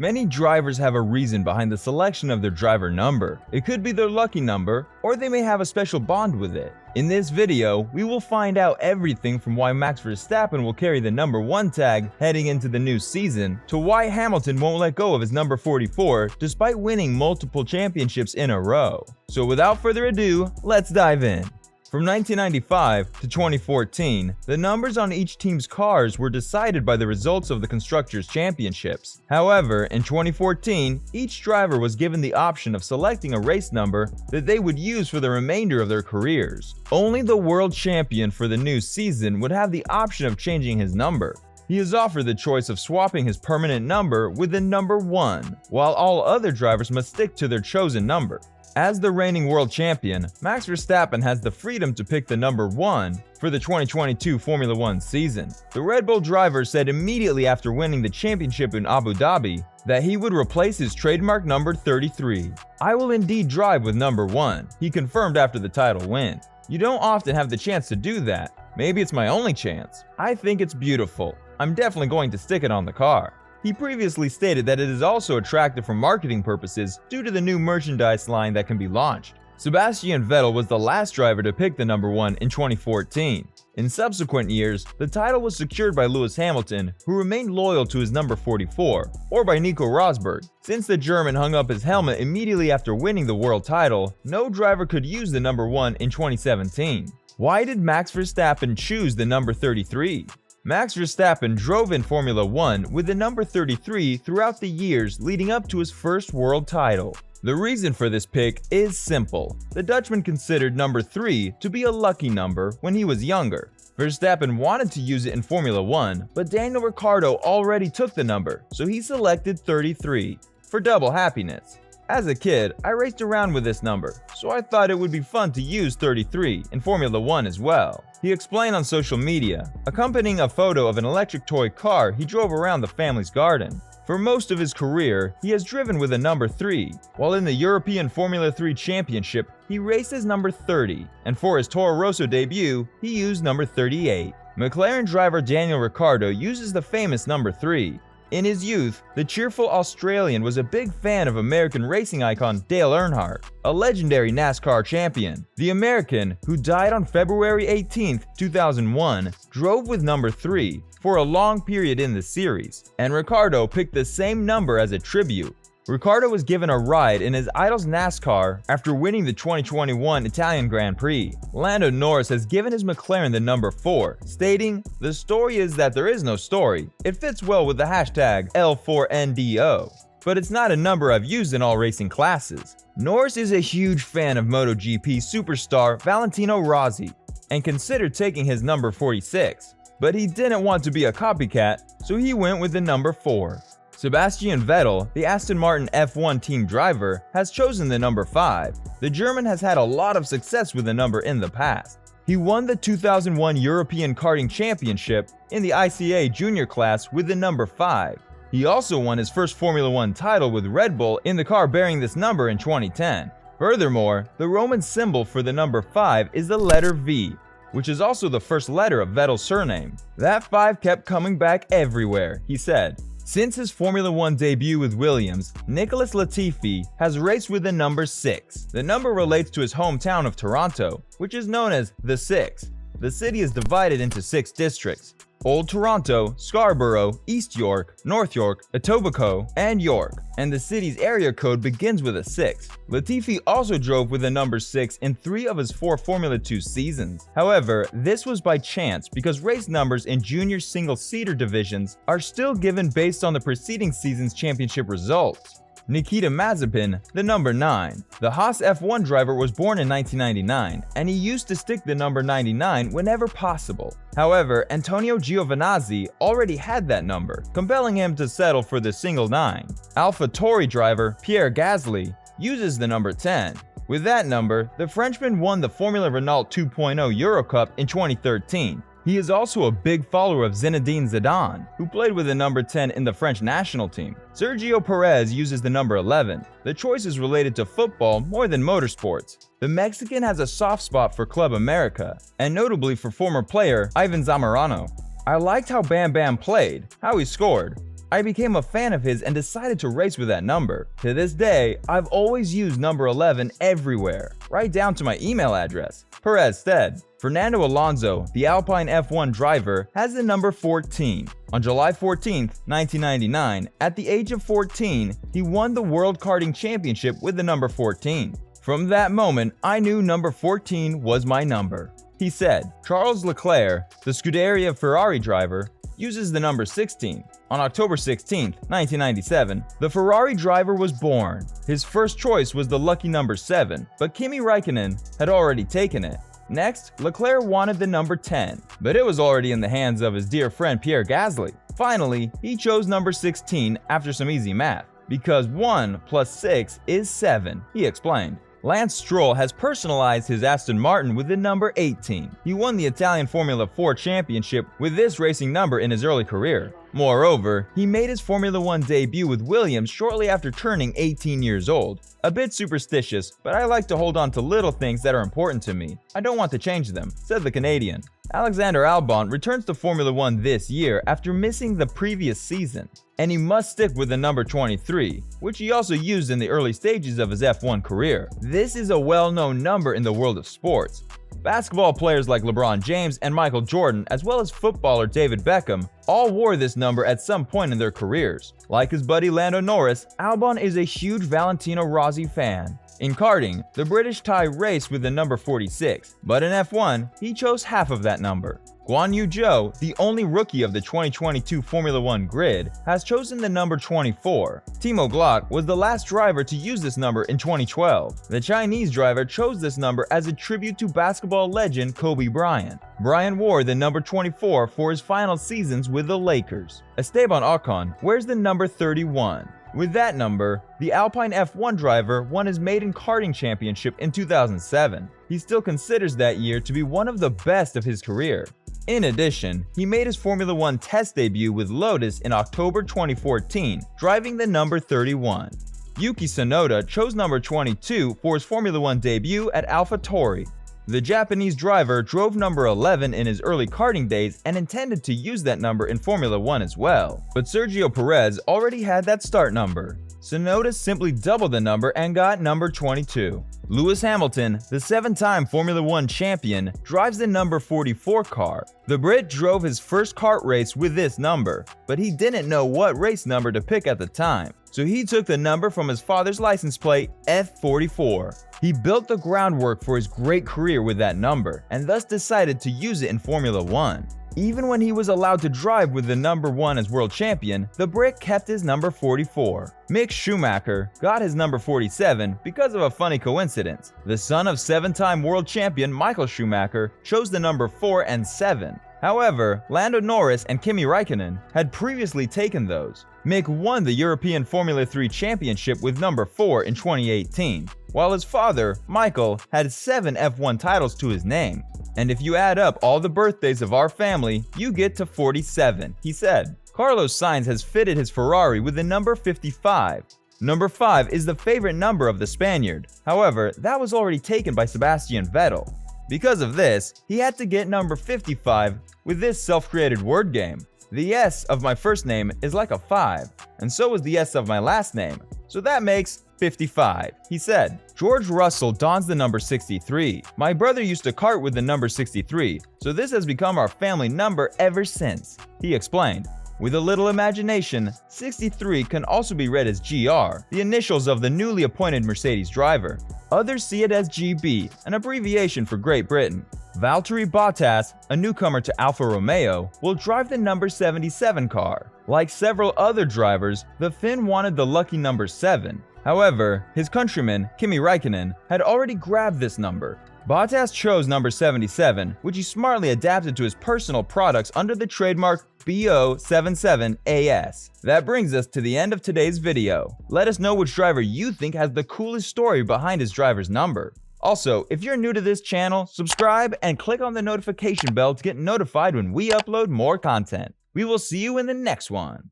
Many drivers have a reason behind the selection of their driver number. It could be their lucky number, or they may have a special bond with it. In this video, we will find out everything from why Max Verstappen will carry the number 1 tag heading into the new season, to why Hamilton won't let go of his number 44 despite winning multiple championships in a row. So without further ado, let's dive in. From 1995 to 2014, the numbers on each team's cars were decided by the results of the Constructors' Championships. However, in 2014, each driver was given the option of selecting a race number that they would use for the remainder of their careers. Only the world champion for the new season would have the option of changing his number. He is offered the choice of swapping his permanent number with the number 1, while all other drivers must stick to their chosen number. As the reigning world champion, Max Verstappen has the freedom to pick the number 1 for the 2022 Formula 1 season. The Red Bull driver said immediately after winning the championship in Abu Dhabi that he would replace his trademark number 33. "I will indeed drive with number 1, he confirmed after the title win. "You don't often have the chance to do that. Maybe it's my only chance. I think it's beautiful. I'm definitely going to stick it on the car." He previously stated that it is also attractive for marketing purposes due to the new merchandise line that can be launched. Sebastian Vettel was the last driver to pick the number 1 in 2014. In subsequent years, the title was secured by Lewis Hamilton, who remained loyal to his number 44, or by Nico Rosberg. Since the German hung up his helmet immediately after winning the world title, no driver could use the number 1 in 2017. Why did Max Verstappen choose the number 33? Max Verstappen drove in Formula 1 with the number 33 throughout the years leading up to his first world title. The reason for this pick is simple. The Dutchman considered number 3 to be a lucky number when he was younger. Verstappen wanted to use it in Formula 1, but Daniel Ricciardo already took the number, so he selected 33 for double happiness. As a kid, I raced around with this number, so I thought it would be fun to use 33 in Formula 1 as well. He explained on social media, accompanying a photo of an electric toy car he drove around the family's garden. For most of his career, he has driven with a number 3, while in the European Formula 3 Championship, he raced as number 30, and for his Toro Rosso debut, he used number 38. McLaren driver Daniel Ricciardo uses the famous number 3. In his youth, the cheerful Australian was a big fan of American racing icon Dale Earnhardt, a legendary NASCAR champion. The American, who died on February 18, 2001, drove with number 3 for a long period in the series, and Ricardo picked the same number as a tribute. Ricardo was given a ride in his idol's NASCAR after winning the 2021 Italian Grand Prix. Lando Norris has given his McLaren the number 4, stating, "The story is that there is no story. It fits well with the hashtag L4NDO. But it's not a number I've used in all racing classes." Norris is a huge fan of MotoGP superstar Valentino Rossi and considered taking his number 46, but he didn't want to be a copycat, so he went with the number 4. Sebastian Vettel, the Aston Martin F1 team driver, has chosen the number 5. The German has had a lot of success with the number in the past. He won the 2001 European Karting Championship in the ICA Junior class with the number 5. He also won his first Formula 1 title with Red Bull in the car bearing this number in 2010. Furthermore, the Roman symbol for the number 5 is the letter V, which is also the first letter of Vettel's surname. "That 5 kept coming back everywhere," he said. Since his Formula 1 debut with Williams, Nicholas Latifi has raced with the number 6. The number relates to his hometown of Toronto, which is known as the 6. The city is divided into 6 districts: Old Toronto, Scarborough, East York, North York, Etobicoke, and York, and the city's area code begins with a 6. Latifi also drove with the number 6 in 3 of his 4 Formula 2 seasons. However, this was by chance because race numbers in junior single-seater divisions are still given based on the preceding season's championship results. Nikita Mazzapin, the number 9. The Haas F1 driver was born in 1999, and he used to stick the number 99 whenever possible. However, Antonio Giovinazzi already had that number, compelling him to settle for the single 9. AlphaTauri driver Pierre Gasly uses the number 10. With that number, the Frenchman won the Formula Renault 2.0 Eurocup in 2013. He is also a big follower of Zinedine Zidane, who played with the number 10 in the French national team. Sergio Perez uses the number 11. The choice is related to football more than motorsports. The Mexican has a soft spot for Club America, and notably for former player Ivan Zamorano. "I liked how Bam Bam played, how he scored. I became a fan of his and decided to race with that number. To this day, I've always used number 11 everywhere, right down to my email address. Perez said. Fernando Alonso, the Alpine F1 driver, has the number 14. On July 14, 1999, at the age of 14, he won the World Karting Championship with the number 14. From that moment, I knew number 14 was my number. He said. Charles Leclaire, the Scuderia Ferrari driver, uses the number 16. On October 16, 1997, the Ferrari driver was born. His first choice was the lucky number 7, but Kimi Räikkönen had already taken it. Next, Leclerc wanted the number 10, but it was already in the hands of his dear friend Pierre Gasly. Finally, he chose number 16 after some easy math, because 1 plus 6 is 7, he explained. Lance Stroll has personalized his Aston Martin with the number 18. He won the Italian Formula 4 championship with this racing number in his early career. Moreover, he made his Formula 1 debut with Williams shortly after turning 18 years old. A bit superstitious, but I like to hold on to little things that are important to me. I don't want to change them, said the Canadian. Alexander Alban returns to Formula 1 this year after missing the previous season, and he must stick with the number 23, which he also used in the early stages of his F1 career. This is a well-known number in the world of sports. Basketball players like LeBron James and Michael Jordan, as well as footballer David Beckham, all wore this number at some point in their careers. Like his buddy Lando Norris, Albon is a huge Valentino Rossi fan. In karting, the British Thai raced with the number 46, but in F1, he chose half of that number. Guan Yu Zhou, the only rookie of the 2022 Formula 1 grid, has chosen the number 24. Timo Glock was the last driver to use this number in 2012. The Chinese driver chose this number as a tribute to basketball legend Kobe Bryant. Bryant wore the number 24 for his final seasons with the Lakers. Esteban Ocon wears the number 31. With that number, the Alpine F1 driver won his maiden karting championship in 2007. He still considers that year to be one of the best of his career. In addition, he made his Formula 1 test debut with Lotus in October 2014, driving the number 31. Yuki Tsunoda chose number 22 for his Formula 1 debut at AlphaTauri. The Japanese driver drove number 11 in his early karting days and intended to use that number in Formula 1 as well, but Sergio Perez already had that start number. Tsunoda simply doubled the number and got number 22. Lewis Hamilton, the 7-time Formula 1 champion, drives the number 44 car. The Brit drove his first kart race with this number, but he didn't know what race number to pick at the time, so he took the number from his father's license plate, F44. He built the groundwork for his great career with that number, and thus decided to use it in Formula 1. Even when he was allowed to drive with the number 1 as world champion, the Brit kept his number 44. Mick Schumacher got his number 47 because of a funny coincidence. The son of 7-time world champion Michael Schumacher chose the number 4 and 7. However, Lando Norris and Kimi Räikkönen had previously taken those. Mick won the European Formula 3 Championship with number 4 in 2018, while his father, Michael, had 7 F1 titles to his name. And if you add up all the birthdays of our family, you get to 47, he said. Carlos Sainz has fitted his Ferrari with the number 55. Number 5 is the favorite number of the Spaniard. However, that was already taken by Sebastian Vettel. Because of this, he had to get number 55 with this self-created word game. The S of my first name is like a 5, and so is the S of my last name, so that makes 55, he said. George Russell dons the number 63. My brother used to kart with the number 63, so this has become our family number ever since, he explained. With a little imagination, 63 can also be read as GR, the initials of the newly appointed Mercedes driver. Others see it as GB, an abbreviation for Great Britain. Valtteri Bottas, a newcomer to Alfa Romeo, will drive the number 77 car. Like several other drivers, the Finn wanted the lucky number 7. However, his countryman, Kimi Räikkönen, had already grabbed this number. Bottas chose number 77, which he smartly adapted to his personal products under the trademark BO77AS. That brings us to the end of today's video. Let us know which driver you think has the coolest story behind his driver's number. Also, if you're new to this channel, subscribe and click on the notification bell to get notified when we upload more content. We will see you in the next one.